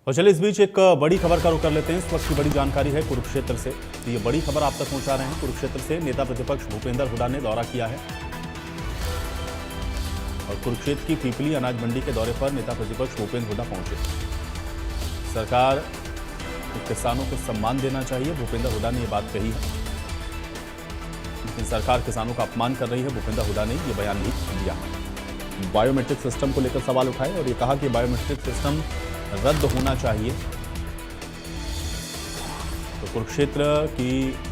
और चलिए इस बीच एक बड़ी खबर का रुख कर लेते हैं। इस वक्त की बड़ी जानकारी है कुरुक्षेत्र से। तो ये बड़ी खबर आप तक पहुंचा रहे हैं। कुरुक्षेत्र से नेता प्रतिपक्ष भूपेंद्र हुड्डा ने दौरा किया है और कुरुक्षेत्र की पीपली अनाज मंडी के दौरे पर नेता प्रतिपक्ष भूपेंद्र हुड्डा पहुंचे। सरकार किसानों को सम्मान देना चाहिए, भूपेंद्र हुड्डा ने ये बात कही है। लेकिन सरकार किसानों का अपमान कर रही है, भूपेंद्र हुड्डा ने ये बयान भी दिया। बायोमेट्रिक सिस्टम को लेकर सवाल उठाए और ये कहा कि बायोमेट्रिक सिस्टम रद्द होना चाहिए। तो कुरुक्षेत्र की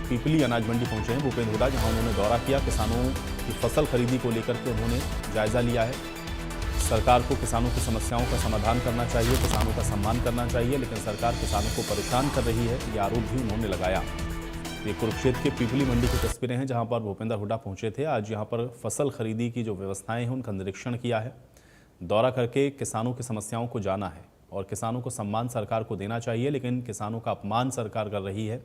पीपली अनाज मंडी पहुंचे हैं भूपेंद्र हुड्डा, जहां उन्होंने दौरा किया। किसानों की फसल खरीदी को लेकर के उन्होंने जायजा लिया है। सरकार को किसानों की समस्याओं का समाधान करना चाहिए, किसानों का सम्मान करना चाहिए, लेकिन सरकार किसानों को परेशान कर रही है, ये आरोप भी उन्होंने लगाया। ये कुरुक्षेत्र के पीपली मंडी की तस्वीरें हैं, जहां पर भूपेंद्र हुड्डा पहुंचे थे। आज यहां पर फसल खरीदी की जो व्यवस्थाएं हैं उनका निरीक्षण किया है। दौरा करके किसानों की समस्याओं को जाना है और किसानों को सम्मान सरकार को देना चाहिए, लेकिन किसानों का अपमान सरकार कर रही है।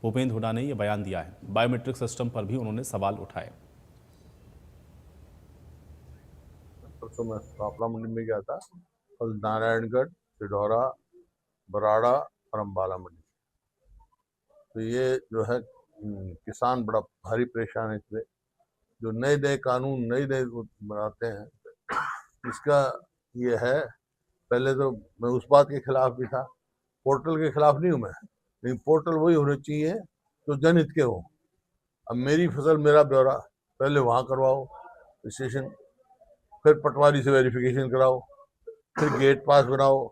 भूपेंद्र हुड्डा ने यह बयान दिया है। बायोमेट्रिक सिस्टम पर भी उन्होंने सवाल उठाए। परसों मैं काफला मंडी में गया था और नारायणगढ़, सिढौरा, बराड़ा और अम्बाला मंडी। तो ये जो है किसान बड़ा भारी परेशान है इसमें। जो नए नए कानून नए बनाते हैं, इसका ये है। पहले तो मैं उस बात के खिलाफ भी था, पोर्टल के खिलाफ नहीं हूँ मैं, लेकिन पोर्टल वही होने चाहिए जो जनहित के हो। अब मेरी फसल मेरा ब्यौरा पहले वहाँ करवाओ रजिस्ट्रेशन, फिर पटवारी से वेरिफिकेशन कराओ, फिर गेट पास बनाओ,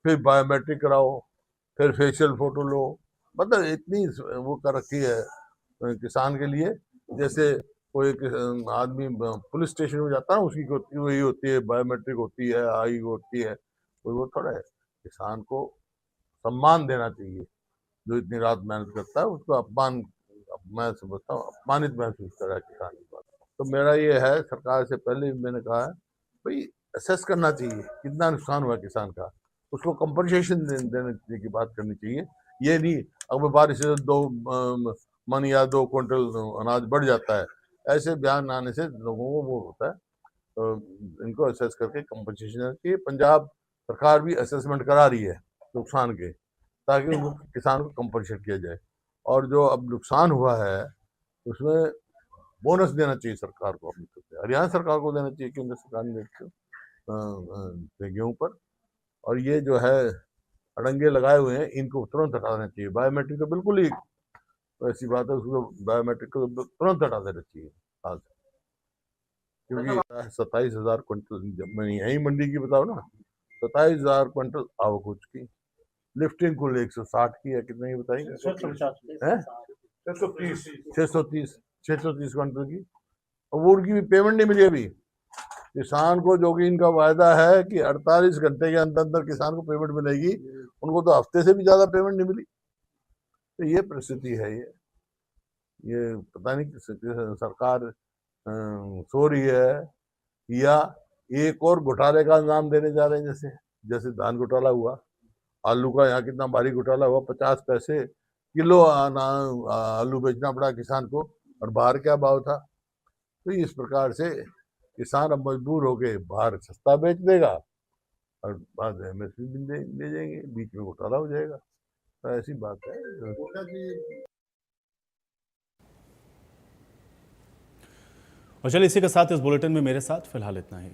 फिर बायोमेट्रिक कराओ, फिर फेशियल फोटो लो। मतलब इतनी वो कर रखी है किसान के लिए। जैसे कोई आदमी पुलिस स्टेशन में जाता है, उसकी वही होती है, बायोमेट्रिक होती है, आई होती है। कोई वो थोड़ा है। किसान को सम्मान देना चाहिए। जो इतनी रात मेहनत करता है उसको अपमान, मैं समझता हूँ अपमानित महसूस कर रहा है किसान की बात। तो मेरा ये है, सरकार से पहले भी मैंने कहा है, भाई असेस करना चाहिए कितना नुकसान हुआ किसान का, उसको कंपनसेशन देने की बात करनी चाहिए। ये नहीं अगर बारिश से 2 मन या 2 क्विंटल अनाज बढ़ जाता है, ऐसे बयान आने से लोगों को वो होता है। तो इनको असेस करके कंपनसेशन देना चाहिए। पंजाब सरकार भी असेसमेंट करा रही है नुकसान के, ताकि उनको किसान को कंपनसेट किया जाए। और जो अब नुकसान हुआ है उसमें बोनस देना चाहिए सरकार को, अपनी तरफ से हरियाणा सरकार को देना चाहिए, क्योंकि सरकार ने गेहूं पर। और ये जो है अड़ंगे लगाए हुए हैं, इनको तुरंत हटा देना चाहिए। बायोमेट्रिक तो बिल्कुल ही ऐसी बात है, उसको बायोमेट्रिक को तुरंत हटा देना चाहिए हाल से। क्योंकि 27,000 क्विंटल, जब मैं यही मंडी की बताऊँ ना, 27,000 क्विंटल आवक हो चुकी। लिफ्टिंग कुल 160 की है, कितने की बताइए? 630 क्विंटल की। और वो उनकी भी पेमेंट नहीं मिली अभी किसान को, जो कि इनका वायदा है कि 48 घंटे के अंदर अंदर किसान को पेमेंट मिलेगी, उनको तो हफ्ते से भी ज्यादा पेमेंट नहीं मिली। तो ये परिस्थिति है। ये पता नहीं सरकार सो रही है या एक और घोटाले का अंजाम देने जा रहे हैं। जैसे धान घोटाला हुआ, आलू का यहाँ कितना भारी घोटाला हुआ, 50 पैसे किलो आलू बेचना पड़ा किसान को, और बाहर क्या भाव था। तो इस प्रकार से किसान अब मजबूर होके बाहर सस्ता बेच देगा और बाद में एमएसपी ले जाएंगे, बीच में घोटाला हो जाएगा। तो ऐसी बात है। और चलिए इसी के साथ इस बुलेटिन में मेरे साथ फिलहाल इतना ही।